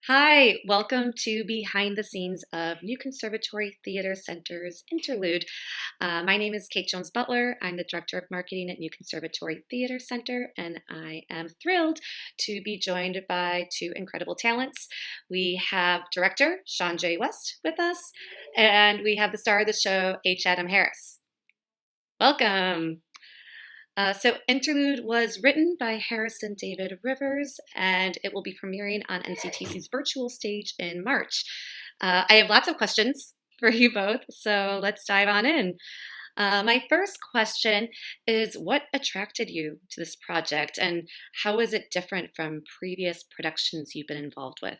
Hi, welcome to Behind the Scenes of New Conservatory Theater Center's Interlude. My name is Kate Jones Butler. I'm the Director of Marketing at New Conservatory Theater Center, and I am thrilled to be joined by two incredible talents. We have director ShawnJ West with us, and we have the star of the show, H. Adam Harris. Welcome. So, Interlude was written by Harrison David Rivers, and it will be premiering on NCTC's virtual stage in March. I have lots of questions for you both, so let's dive on in. My first question is, what attracted you to this project, and how is it different from previous productions you've been involved with?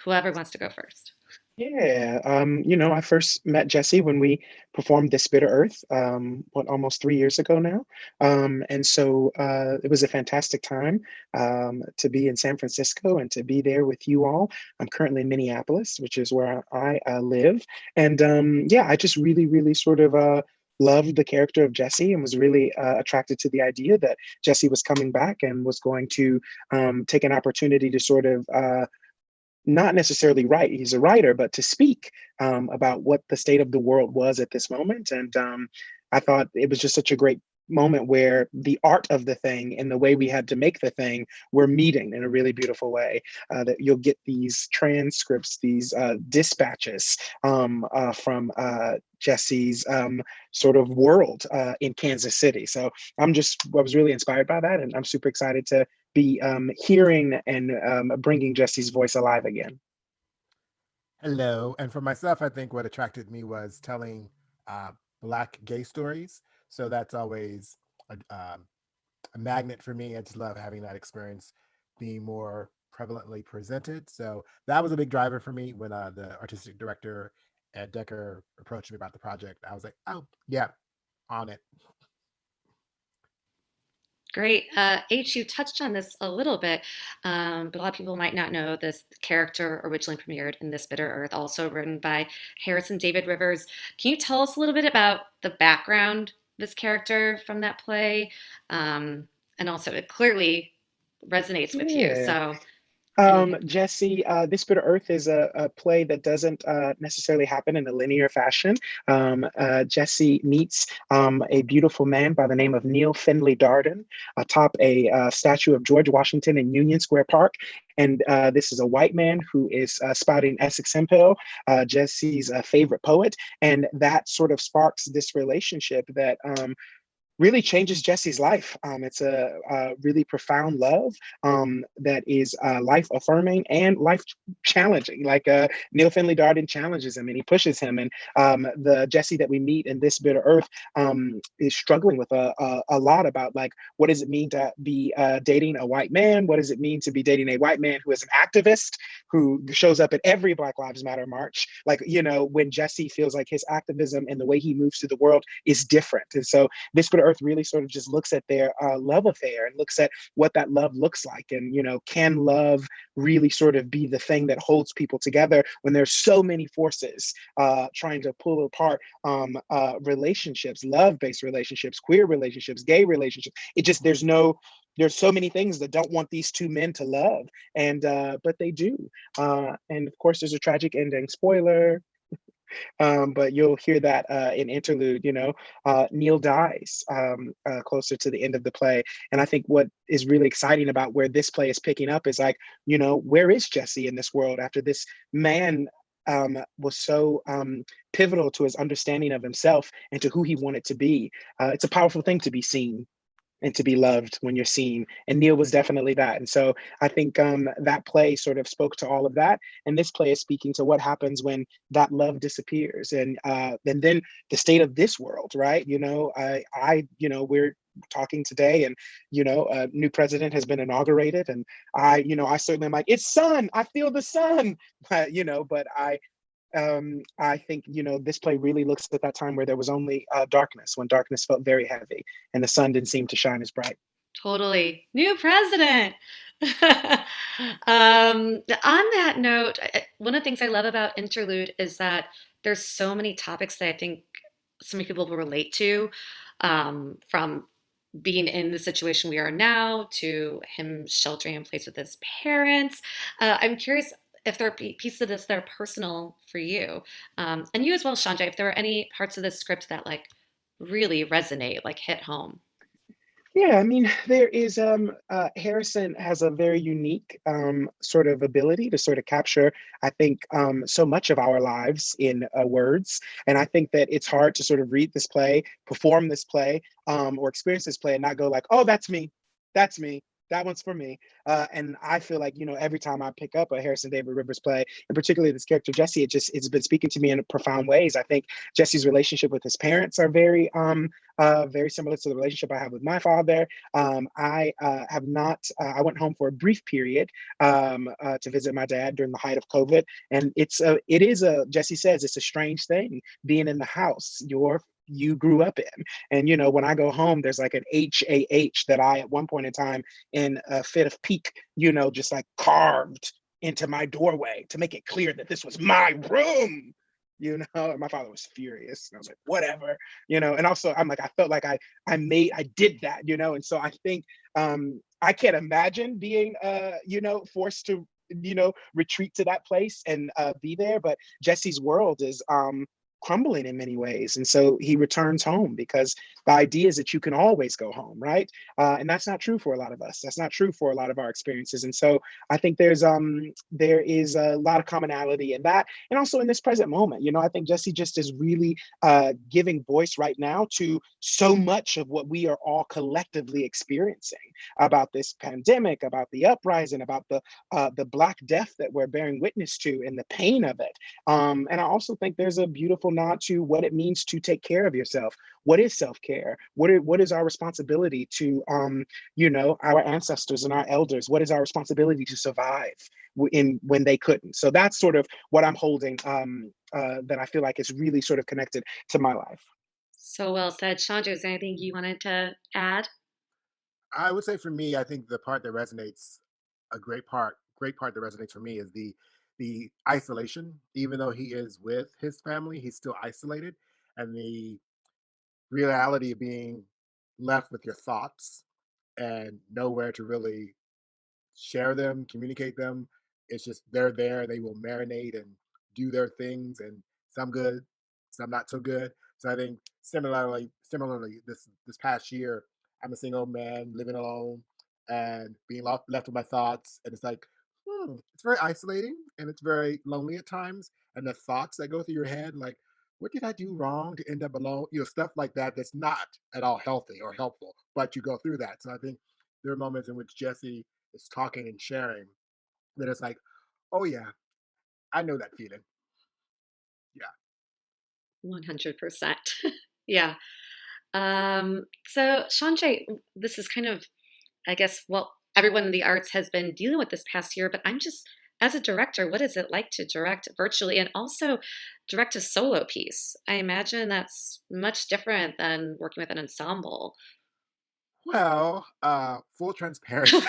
Whoever wants to go first. Yeah, I first met Jesse when we performed This Bitter Earth, almost 3 years ago now. And so it was a fantastic time to be in San Francisco and to be there with you all. I'm currently in Minneapolis, which is where I live. And yeah, I just really, really sort of loved the character of Jesse and was really attracted to the idea that Jesse was coming back and was going to take an opportunity to sort of not necessarily write, he's a writer, but to speak about what the state of the world was at this moment. And I thought it was just such a great moment where the art of the thing and the way we had to make the thing were meeting in a really beautiful way. That you'll get these transcripts, these dispatches from Jesse's sort of world in Kansas City. So I was really inspired by that, and I'm super excited to be hearing and bringing Jesse's voice alive again. Hello. And for myself, I think what attracted me was telling uh, Black gay stories. So that's always a magnet for me. I just love having that experience being more prevalently presented. So that was a big driver for me when the artistic director at Decker approached me about the project. I was like, oh, yeah, on it. Great. H, you touched on this a little bit, but a lot of people might not know this character originally premiered in This Bitter Earth, also written by Harrison David Rivers. Can you tell us a little bit about the background of this character from that play? And also, it clearly resonates with you. Yeah. So, anything? Jesse, This Bitter Earth is a play that doesn't necessarily happen in a linear fashion. Jesse meets a beautiful man by the name of Neil Finley Darden atop a statue of George Washington in Union Square Park. And this is a white man who is spouting Essex Hemphill, Jesse's favorite poet. And that sort of sparks this relationship that really changes Jesse's life. It's a really profound love that is life affirming and life challenging. Like Neil Finley Darden challenges him and he pushes him. And the Jesse that we meet in This Bitter Earth is struggling with a lot about like, what does it mean to be dating a white man? What does it mean to be dating a white man who is an activist, who shows up at every Black Lives Matter march? Like, when Jesse feels like his activism and the way he moves through the world is different. And so this Bitter Earth really sort of just looks at their love affair and looks at what that love looks like. And, can love really sort of be the thing that holds people together when there's so many forces trying to pull apart relationships, love-based relationships, queer relationships, gay relationships. There's so many things that don't want these two men to love, and but they do. And of course, there's a tragic ending. Spoiler, but you'll hear that in Interlude. Neil dies closer to the end of the play, and I think what is really exciting about where this play is picking up is like, where is Jesse in this world after this man was so pivotal to his understanding of himself and to who he wanted to be. It's a powerful thing to be seen and to be loved when you're seen. And Neil was definitely that. And so I think that play sort of spoke to all of that. And this play is speaking to what happens when that love disappears. And then the state of this world, right? We're talking today and a new president has been inaugurated, and I certainly am like, it's sun, I feel the sun. But I think this play really looks at that time where there was only darkness, when darkness felt very heavy, and the sun didn't seem to shine as bright. Totally. New president. On that note, one of the things I love about Interlude is that there's so many topics that I think so many people will relate to, from being in the situation we are now to him sheltering in place with his parents. I'm curious if there are pieces of this that are personal for you, and you as well, Shanjay. If there are any parts of the script that like really resonate, like hit home. Yeah, I mean, there is Harrison has a very unique sort of ability to sort of capture, I think, so much of our lives in words. And I think that it's hard to sort of read this play, perform this play, or experience this play and not go like, oh, that's me. That one's for me. And I feel like, every time I pick up a Harrison David Rivers play, and particularly this character Jesse, it's been speaking to me in profound ways. I think Jesse's relationship with his parents are very similar to the relationship I have with my father. I have not. I went home for a brief period to visit my dad during the height of COVID, and it is a. Jesse says it's a strange thing being in the house you grew up in. And when I go home, there's like an HAH that I at one point in time in a fit of pique, just like carved into my doorway to make it clear that this was my room. And my father was furious. And I was like, whatever, and also I'm like, I felt like I did that, and so I think I can't imagine being forced to retreat to that place and be there. But Jesse's world is crumbling in many ways, and so he returns home because the idea is that you can always go home, right? And that's not true for a lot of us. That's not true for a lot of our experiences. And so I think there is a lot of commonality in that, and also in this present moment. I think Jesse just is really giving voice right now to so much of what we are all collectively experiencing about this pandemic, about the uprising, about the Black death that we're bearing witness to, and the pain of it. And I also think there's a beautiful nod to what it means to take care of yourself. What is self-care? What is our responsibility to our ancestors and our elders? What is our responsibility to survive when they couldn't? So that's sort of what I'm holding, that I feel like is really sort of connected to my life. So well said, Chandra. Is there anything you wanted to add? I would say for me, I think the part that resonates, a great part that resonates for me is the isolation. Even though he is with his family, he's still isolated, and the reality of being left with your thoughts and nowhere to really share them, communicate them. It's just they're there. They will marinate and do their things, and some good, some not so good. So I think similarly, this past year, I'm a single man living alone and being left with my thoughts, and it's like, it's very isolating and it's very lonely at times. And the thoughts that go through your head, like, what did I do wrong to end up alone? Stuff like that. That's not at all healthy or helpful, but you go through that. So I think there are moments in which Jesse is talking and sharing, that it's like, oh yeah, I know that feeling. Yeah. 100%. Yeah. So, Shanjay, this is kind of, I guess, well, everyone in the arts has been dealing with this past year, but I'm just, as a director, what is it like to direct virtually and also direct a solo piece? I imagine that's much different than working with an ensemble. Well, full transparency.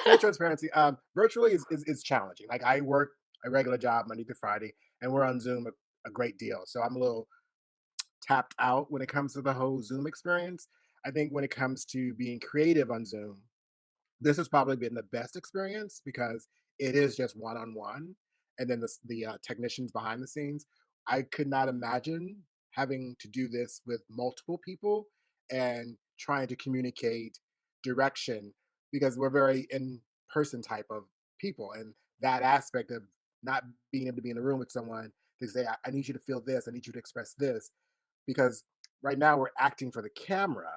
Full transparency. Virtually is challenging. Like I work a regular job Monday to Friday, and we're on Zoom a great deal. So I'm a little tapped out when it comes to the whole Zoom experience. I think when it comes to being creative on Zoom, this has probably been the best experience because it is just one on one, and then the technicians behind the scenes. I could not imagine having to do this with multiple people and trying to communicate direction, because we're very in person type of people, and that aspect of not being able to be in the room with someone to say, I need you to feel this, I need you to express this, because right now we're acting for the camera,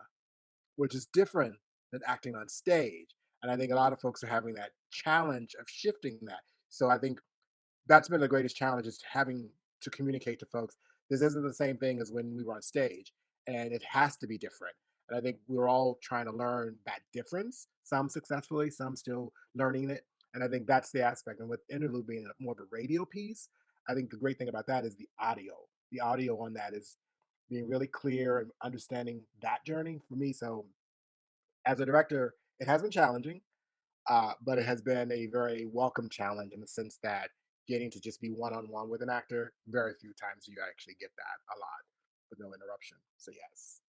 which is different than acting on stage. And I think a lot of folks are having that challenge of shifting that. So I think that's been the greatest challenge, is having to communicate to folks. This isn't the same thing as when we were on stage, and it has to be different. And I think we're all trying to learn that difference, some successfully, some still learning it. And I think that's the aspect. And with Interlude being more of a radio piece, I think the great thing about that is the audio. The audio on that is being really clear and understanding that journey for me. So as a director, it has been challenging, but it has been a very welcome challenge in the sense that getting to just be one on one with an actor, very few times you actually get that a lot with no interruption. So, yes.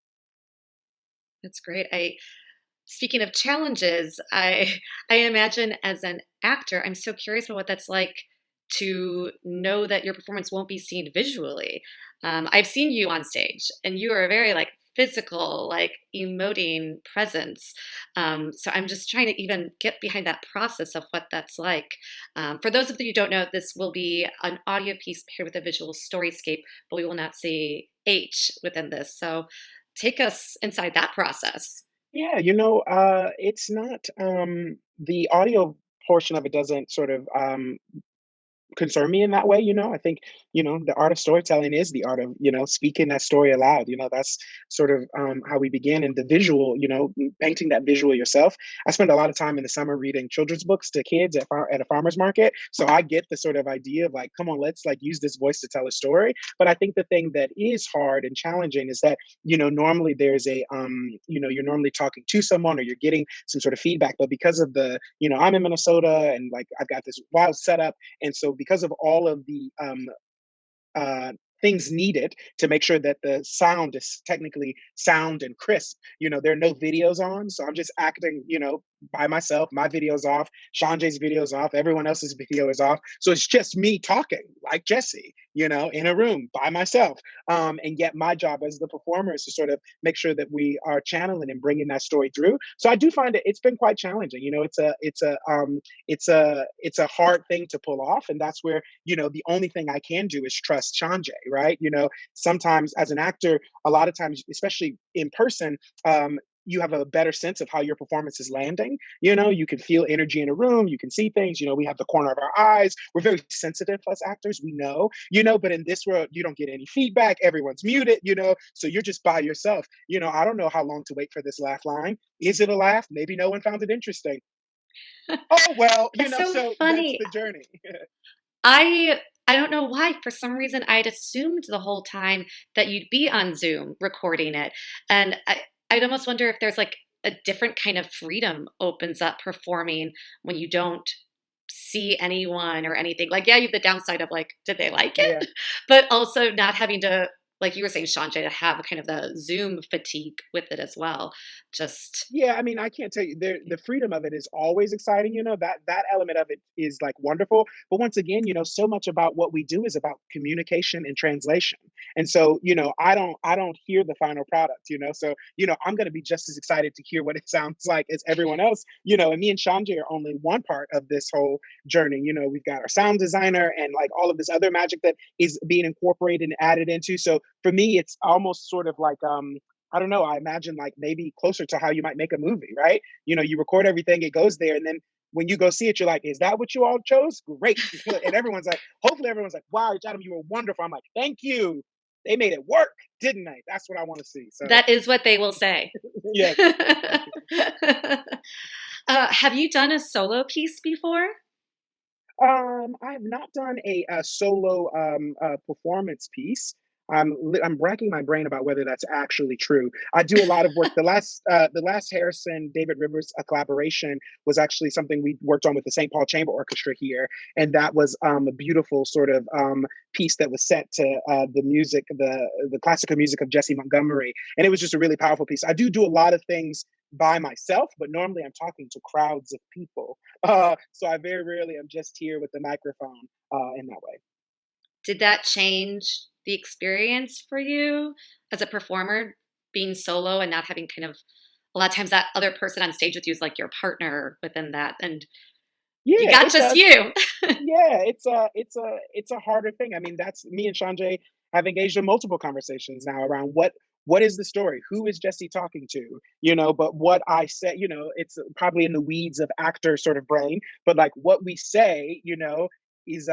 That's great. I Speaking of challenges, I imagine as an actor, I'm so curious about what that's like to know that your performance won't be seen visually. I've seen you on stage, and you are a very like physical, like emoting presence. So I'm just trying to even get behind that process of what that's like. For those of you who don't know, this will be an audio piece paired with a visual storyscape, but we will not see H within this. So take us inside that process. Yeah, it's not the audio portion of it doesn't sort of concern me in that way. I think, the art of storytelling is the art of, speaking that story aloud. That's sort of how we begin. And the visual, painting that visual yourself. I spend a lot of time in the summer reading children's books to kids at a farmer's market. So I get the sort of idea of like, come on, let's like use this voice to tell a story. But I think the thing that is hard and challenging is that, normally there's you're normally talking to someone or you're getting some sort of feedback. But because of I'm in Minnesota and like I've got this wild setup, and so, because of all of the uh, things needed to make sure that the sound is technically sound and crisp, there are no videos on. So I'm just acting, by myself. My video's off. ShawnJ's video's off. Everyone else's video is off. So it's just me talking like Jesse, in a room by myself. And yet my job as the performer is to sort of make sure that we are channeling and bringing that story through. So I do find it's been quite challenging. It's a hard thing to pull off, and that's where the only thing I can do is trust Sanjay, right? Sometimes as an actor, a lot of times, especially in person, you have a better sense of how your performance is landing. You can feel energy in a room, you can see things. We have the corner of our eyes. We're very sensitive as actors, we know. But in this world, you don't get any feedback. Everyone's muted. So you're just by yourself. I don't know how long to wait for this laugh line. Is it a laugh? Maybe no one found it interesting. Oh well, That's so so that's funny. the journey. I don't know why. For some reason, I'd assumed the whole time that you'd be on Zoom recording it, and I'd almost wonder if there's like a different kind of freedom opens up performing when you don't see anyone or anything. Like, yeah, you have the downside of like, did they like Yeah. it? But also not having to, like you were saying, Shante, to have kind of the Zoom fatigue with it as well. Just Yeah, I mean, I can't tell you the freedom of it is always exciting, that element of it is like wonderful. But once again, so much about what we do is about communication and translation. And so, I don't hear the final product, so, I'm gonna be just as excited to hear what it sounds like as everyone else, and me and Shanji are only one part of this whole journey. We've got our sound designer and like all of this other magic that is being incorporated and added into. So for me, it's almost sort of like I don't know. I imagine like maybe closer to how you might make a movie, right? You record everything, it goes there, and then when you go see it, you're like, "Is that what you all chose? Great!" And hopefully, everyone's like, "Wow, Adam, you were wonderful." I'm like, "Thank you. They made it work, didn't they?" That's what I want to see. So, that is what they will say. yes, Have you done a solo piece before? I have not done a solo performance piece. I'm racking my brain about whether that's actually true. I do a lot of work. The last Harrison David Rivers collaboration was actually something we worked on with the St. Paul Chamber Orchestra here, and that was a beautiful sort of piece that was set to the classical music of Jesse Montgomery, and it was just a really powerful piece. I do a lot of things by myself, but normally I'm talking to crowds of people. So I very rarely am just here with the microphone in that way. Did that change the experience for you as a performer, being solo and not having kind of a lot of times that other person on stage with you is like your partner within that, and you Yeah, got it just does. you. Yeah, it's a harder thing. I mean, that's me and Sanjay have engaged in multiple conversations now around what is the story? Who is Jesse talking to? But what I said, it's probably in the weeds of actor sort of brain, but like what we say, is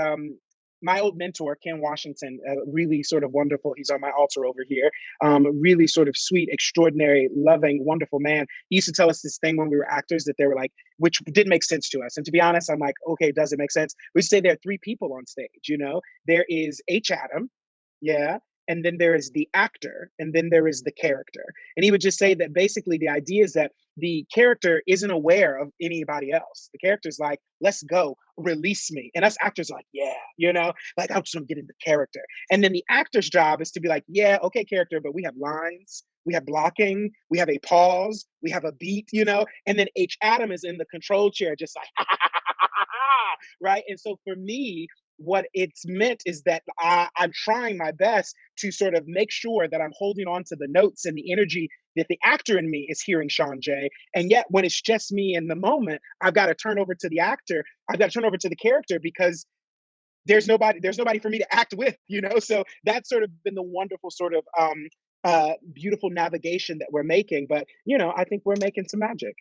my old mentor, Ken Washington, really sort of wonderful. He's on my altar over here. Really sort of sweet, extraordinary, loving, wonderful man. He used to tell us this thing when we were actors that they were like, which didn't make sense to us. And to be honest, I'm like, okay, does it make sense? We say there are three people on stage. There is H. Adam, yeah. and then there is the actor, and then there is the character. And he would just say that basically the idea is that the character isn't aware of anybody else. The character's like, let's go, release me. And us actors are like, yeah, like I'm just gonna get into character. And then the actor's job is to be like, yeah, okay, character, but we have lines, we have blocking, we have a pause, we have a beat, and then H. Adam is in the control chair, just like, right? And so for me, what it's meant is that I'm trying my best to sort of make sure that I'm holding on to the notes and the energy that the actor in me is hearing Sean J. And yet, when it's just me in the moment, I've got to turn over to the actor. I've got to turn over to the character because there's nobody for me to act with. So that's sort of been the wonderful sort of beautiful navigation that we're making. But I think we're making some magic.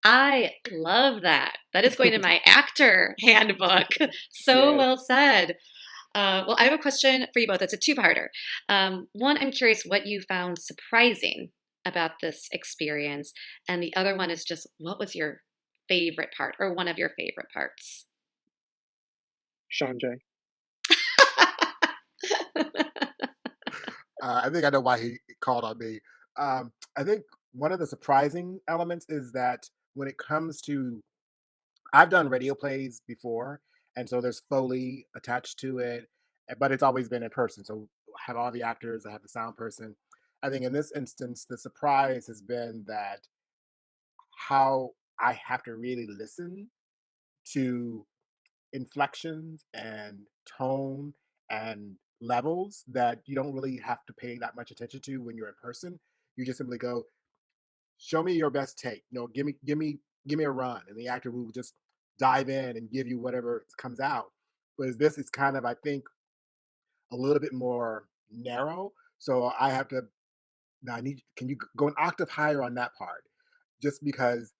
I love that. That is going in my actor handbook. So Yes. well said. Well, I have a question for you both. It's a two-parter. One, I'm curious what you found surprising about this experience, and the other one is just what was your favorite part or one of your favorite parts? Sean J. I think I know why he called on me. I think one of the surprising elements is that when it comes to, I've done radio plays before, and so there's Foley attached to it, but it's always been in person. So I have all the actors, I have the sound person. I think in this instance, the surprise has been that how I have to really listen to inflections and tone and levels that you don't really have to pay that much attention to when you're in person. You just simply go, show me your best take. Give me a run, and the actor will just dive in and give you whatever comes out. Whereas this is kind of, I think, a little bit more narrow. So I have to now. I need. Can you go an octave higher on that part? Just because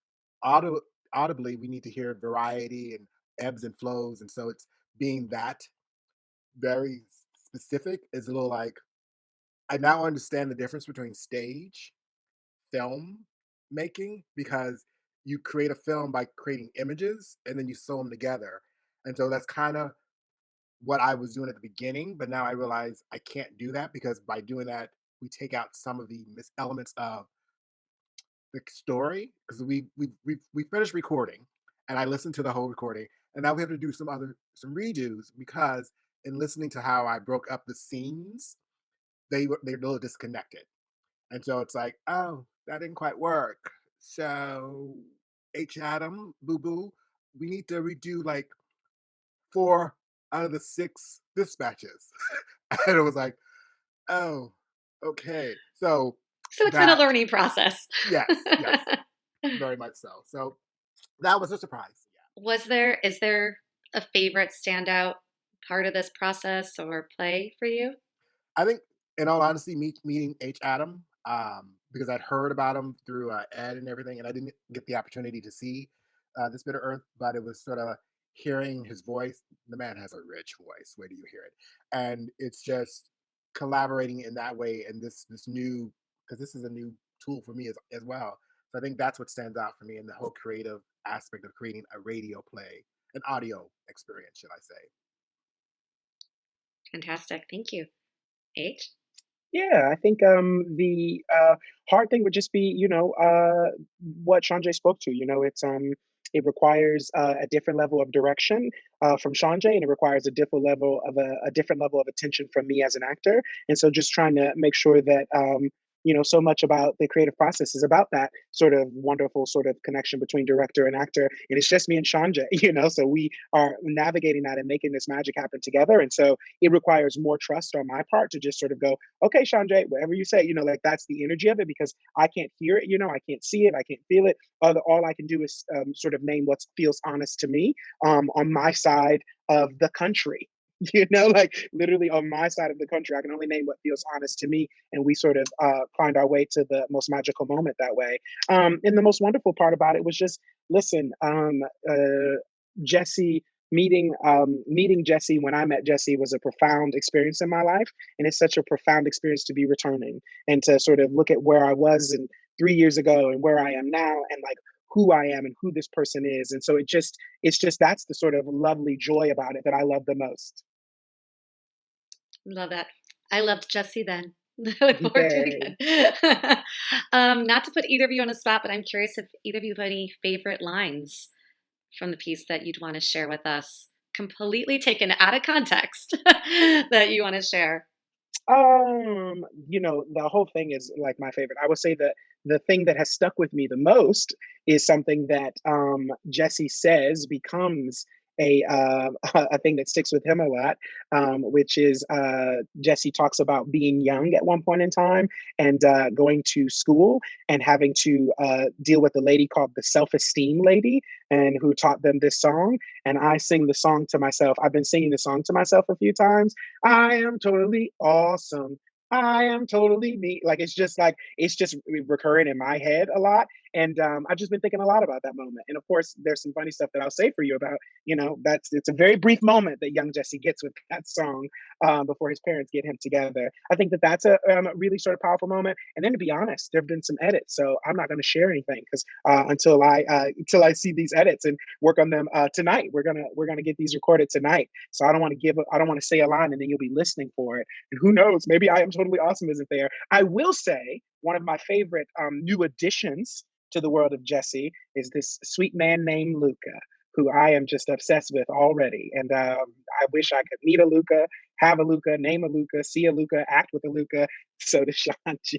audib- audibly we need to hear variety and ebbs and flows, and so it's being that very specific is a little like I now understand the difference between stage film making because you create a film by creating images and then you sew them together. And so that's kind of what I was doing at the beginning, but now I realize I can't do that because by doing that, we take out some of the elements of the story because we finished recording and I listened to the whole recording and now we have to do some redos because in listening to how I broke up the scenes, they're a little disconnected. And so it's like, oh, that didn't quite work. So H Adam, Boo Boo, we need to redo like 4 out of the 6 dispatches. And it was like, oh, okay. So So it's been a that, learning process. yes, yes, very much so. So that was a surprise. Yeah. Is there a favorite standout part of this process or play for you? I think, in all honesty, meeting H. Adam, because I'd heard about him through Ed and everything, and I didn't get the opportunity to see this bit of Earth, but it was sort of hearing his voice. The man has a rich voice. Where do you hear it? And it's just collaborating in that way, and this new because this is a new tool for me as well. So I think that's what stands out for me in the whole creative aspect of creating a radio play, an audio experience, should I say? Fantastic. Thank you. H? Yeah, I think the hard thing would just be, what Sean J spoke to. It requires a different level of direction from Sean J, and it requires a different level of attention from me as an actor. And so, just trying to make sure that so much about the creative process is about that sort of wonderful sort of connection between director and actor, and it's just me and Sean J. So we are navigating that and making this magic happen together. And so it requires more trust on my part to just sort of go, okay, Sanjay, whatever you say, like that's the energy of it because I can't hear it, I can't see it, I can't feel it. All I can do is sort of name what feels honest to me on my side of the country. Like literally on my side of the country, I can only name what feels honest to me, and we sort of find our way to the most magical moment that way. And the most wonderful part about it was just listen, Jesse meeting Jesse when I met Jesse was a profound experience in my life, and it's such a profound experience to be returning and to sort of look at where I was and 3 years ago and where I am now and like who I am and who this person is. And so it's just that's the sort of lovely joy about it that I love the most. Love that. I loved Jesse then. I look forward to it Yay. again. Not to put either of you on the spot, but I'm curious if either of you have any favorite lines from the piece that you'd want to share with us, completely taken out of context, that you want to share. The whole thing is like my favorite. I would say that the thing that has stuck with me the most is something that Jesse says becomes a thing that sticks with him a lot, which is Jesse talks about being young at one point in time and going to school and having to deal with a lady called the self-esteem lady and who taught them this song. And I sing the song to myself. I've been singing the song to myself a few times. I am totally awesome. I am totally me. Like it's just recurring in my head a lot. And I've just been thinking a lot about that moment. And of course, there's some funny stuff that I'll say for you about, that's it's a very brief moment that young Jesse gets with that song before his parents get him together. I think that that's a really sort of powerful moment. And then to be honest, there have been some edits, so I'm not going to share anything because until I see these edits and work on them tonight. We're gonna get these recorded tonight. So I don't want to say a line and then you'll be listening for it. And who knows? Maybe I am totally awesome isn't there. I will say one of my favorite new additions to the world of Jesse is this sweet man named Luca, who I am just obsessed with already. And I wish I could meet a Luca, have a Luca, name a Luca, see a Luca, act with a Luca. So does Sean J.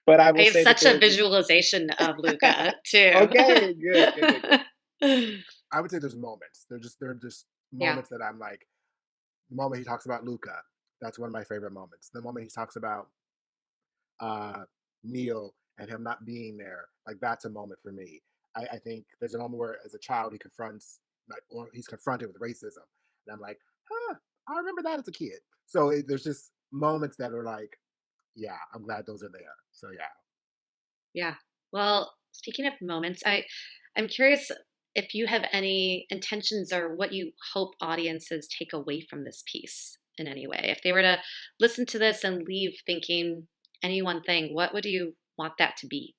But I I will have say that such a there's visualization of Luca too. okay, good, good, good, good. I would say there's moments. They're just Yeah. moments that I'm like, the moment he talks about Luca, that's one of my favorite moments. The moment he talks about uh, Neil and him not being there, like that's a moment for me. I think there's a moment where, as a child, he confronts, like, or he's confronted with racism, and I'm like, huh, I remember that as a kid. So there's just moments that are like, yeah, I'm glad those are there. So yeah. Yeah. Well, speaking of moments, I'm curious if you have any intentions or what you hope audiences take away from this piece in any way. If they were to listen to this and leave thinking any one thing, what would you want that to be?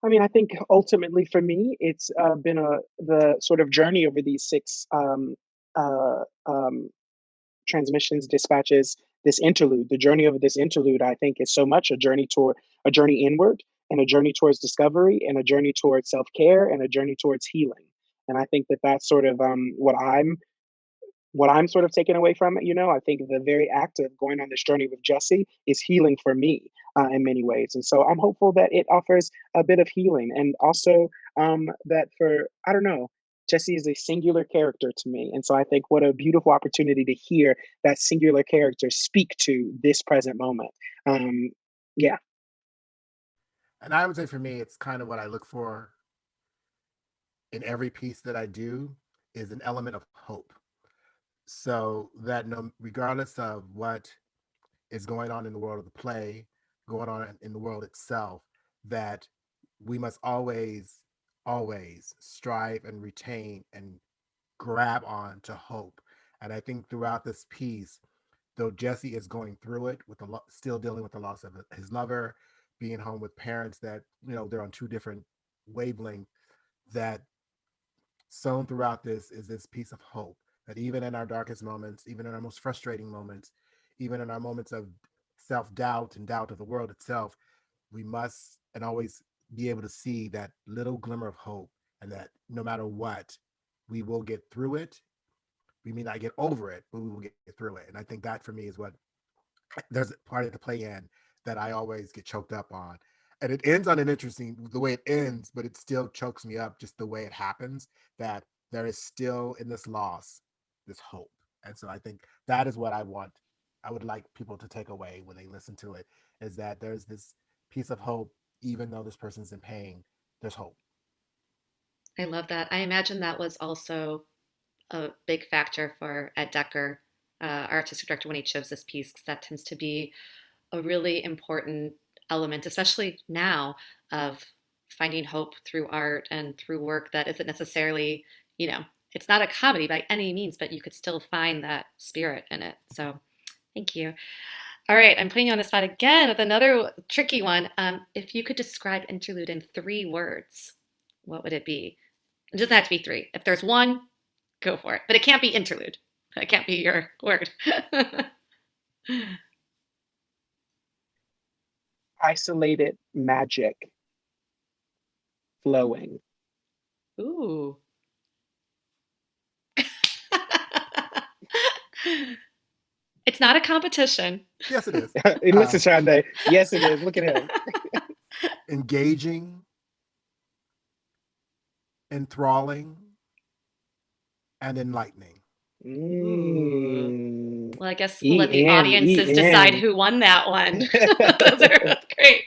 I mean, I think ultimately for me, it's been the sort of journey over these six uh, um, transmissions, dispatches, this interlude. The journey over this interlude, I think, is so much a journey inward, and a journey towards discovery, and a journey towards self care, and a journey towards healing. And I think that that's sort of what I'm sort of taking away from it, I think the very act of going on this journey with Jesse is healing for me in many ways. And so I'm hopeful that it offers a bit of healing. And also that I don't know, Jesse is a singular character to me. And so I think what a beautiful opportunity to hear that singular character speak to this present moment. Um, yeah. And I would say for me, it's kind of what I look for in every piece that I do is an element of hope. So that no, regardless of what is going on in the world of the play, going on in the world itself, that we must always strive and retain and grab on to hope. And I think throughout this piece, though Jesse is going through it with still dealing with the loss of his lover, being home with parents that they're on two different wavelengths, that sown throughout this is this piece of hope that even in our darkest moments, even in our most frustrating moments, even in our moments of self doubt and doubt of the world itself, we must and always be able to see that little glimmer of hope, and that no matter what, we will get through it. We may not get over it, but we will get through it. And I think that for me is what there's a part of the play in that I always get choked up on. And it ends on an interesting the way it ends, but it still chokes me up just the way it happens, that there is still in this loss, this hope. And so I think that is what I would like people to take away when they listen to it, is that there's this piece of hope, even though this person's in pain, there's hope. I love that. I imagine that was also a big factor for Ed Decker, our artistic director, when he chose this piece, because that tends to be a really important element, especially now, of finding hope through art and through work that isn't necessarily, you know, it's not a comedy by any means, but you could still find that spirit in it. So thank you. All right, I'm putting you on the spot again with another tricky one. If you could describe Interlude in 3 words, what would it be? It doesn't have to be three. If there's one, go for it. But it can't be Interlude. That can't be your word. Isolated magic flowing. Ooh. It's not a competition. Yes, it is. And listen, Shonda, yes, it is. Look at him. Engaging, enthralling, and enlightening. Ooh. Mm. Well, I guess we'll let the E-N, audiences decide E-N. who won that one. Those are both great.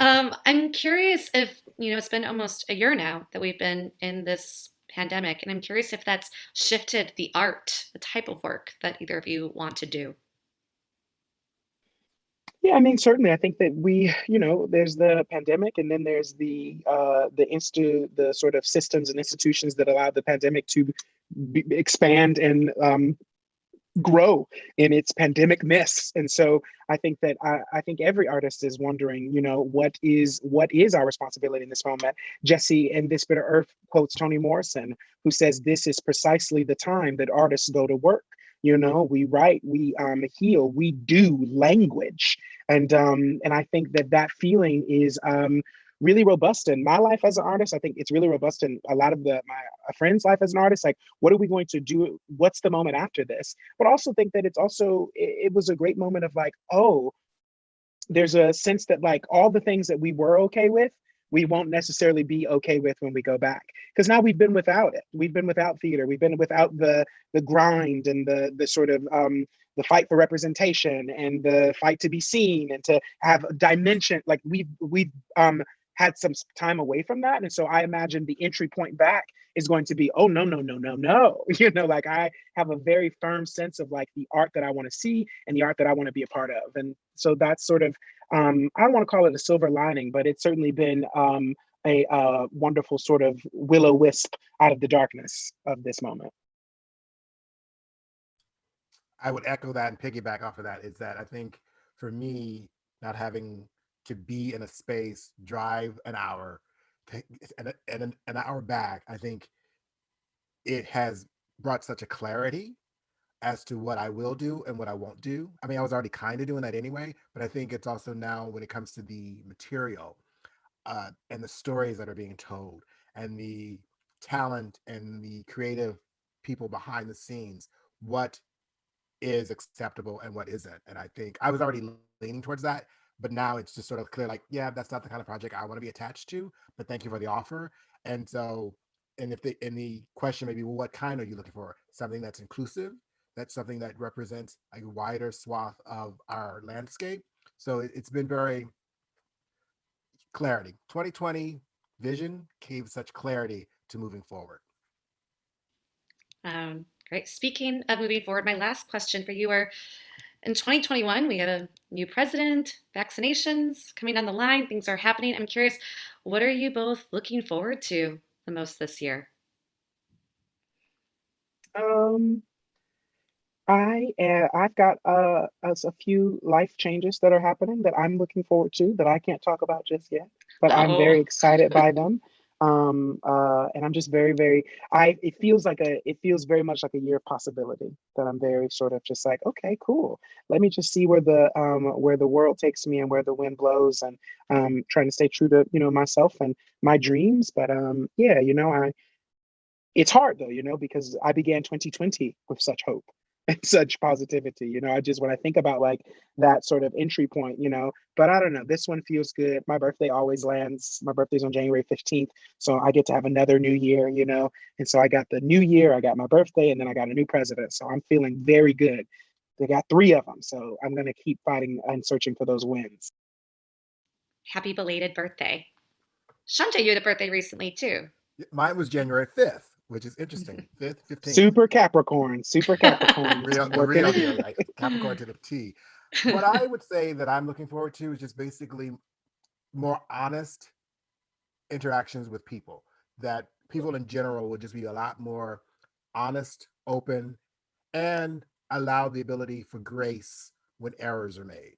I'm curious if, it's been almost a year now that we've been in this pandemic, and I'm curious if that's shifted the art, the type of work that either of you want to do. Yeah, I mean, certainly. I think that there's the pandemic, and then there's the sort of systems and institutions that allowed the pandemic to expand and grow in its pandemic ness. And so I think every artist is wondering, what is our responsibility in this moment. Jesse in This Bit of Earth quotes Toni Morrison, who says this is precisely the time that artists go to work. We write, we heal, we do language, and I think that feeling is really robust in my life as an artist. I think it's really robust in a lot of my friends' life as an artist. Like, what are we going to do? What's the moment after this? But I also think that it was a great moment of like, oh, there's a sense that like all the things that we were okay with, we won't necessarily be okay with when we go back, because now we've been without it. We've been without theater. We've been without the grind and the sort of the fight for representation and the fight to be seen and to have a dimension. Like we've had some time away from that, and so I imagine the entry point back is going to be, oh, no, no, no, no, no. Like I have a very firm sense of like the art that I want to see and the art that I want to be a part of. And so that's sort of, I don't want to call it a silver lining, but it's certainly been a wonderful sort of willow wisp out of the darkness of this moment. I would echo that and piggyback off of that is that I think for me, not having to be in a space, drive an hour, and an hour back, I think it has brought such a clarity as to what I will do and what I won't do. I mean, I was already kind of doing that anyway, but I think it's also now when it comes to the material and the stories that are being told and the talent and the creative people behind the scenes, what is acceptable and what isn't. And I think I was already leaning towards that, but now it's just sort of clear like, yeah, that's not the kind of project I want to be attached to, but thank you for the offer. And so, and if the question maybe, well, what kind are you looking for? Something that's inclusive, that's something that represents a wider swath of our landscape. So it's been very clarity. 2020 vision gave such clarity to moving forward. Great. Speaking of moving forward, my last question for you are, in 2021, we had a new president, vaccinations coming down the line, things are happening. I'm curious, what are you both looking forward to the most this year? Um, I've got a few life changes that are happening that I'm looking forward to that I can't talk about just yet, but I'm very Oh, excited by them. And I'm just very, very, it feels very much like a year of possibility that I'm very sort of just like, okay, cool. Let me just see where the world takes me and where the wind blows, and trying to stay true to, myself and my dreams. But yeah, it's hard though, because I began 2020 with such hope and such positivity. I just, when I think about like that sort of entry point, but I don't know, this one feels good. My birthday always lands. My birthday's on January 15th. So I get to have another new year, And so I got the new year, I got my birthday, and then I got a new president. So I'm feeling very good. They got three of them. So I'm going to keep fighting and searching for those wins. happy belated birthday. ShawnJ, you had a birthday recently too. Mine was January 5th, which is interesting. 5th, 15th. Super Capricorn, super Capricorn, The working real it deal, in. like Capricorn to the T. What I would say that I'm looking forward to is just basically more honest interactions with people. That people in general would just be a lot more honest, open, and allow the ability for grace when errors are made.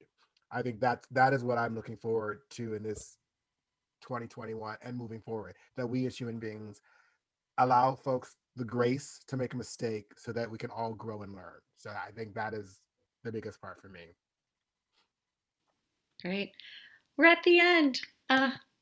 I think that is what I'm looking forward to in this 2021 and moving forward. That we as human beings allow folks the grace to make a mistake so that we can all grow and learn. So I think that is the biggest part for me. Great. We're at the end.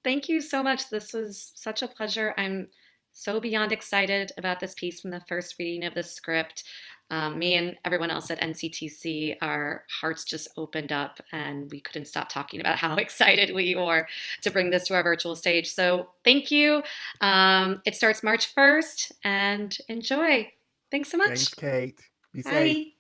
Thank you so much. This was such a pleasure. I'm so beyond excited about this piece from the first reading of the script. Me and everyone else at NCTC, our hearts just opened up and we couldn't stop talking about how excited we were to bring this to our virtual stage. So thank you. It starts March 1st and enjoy. Thanks so Thanks, much. Kate. Be safe. Bye.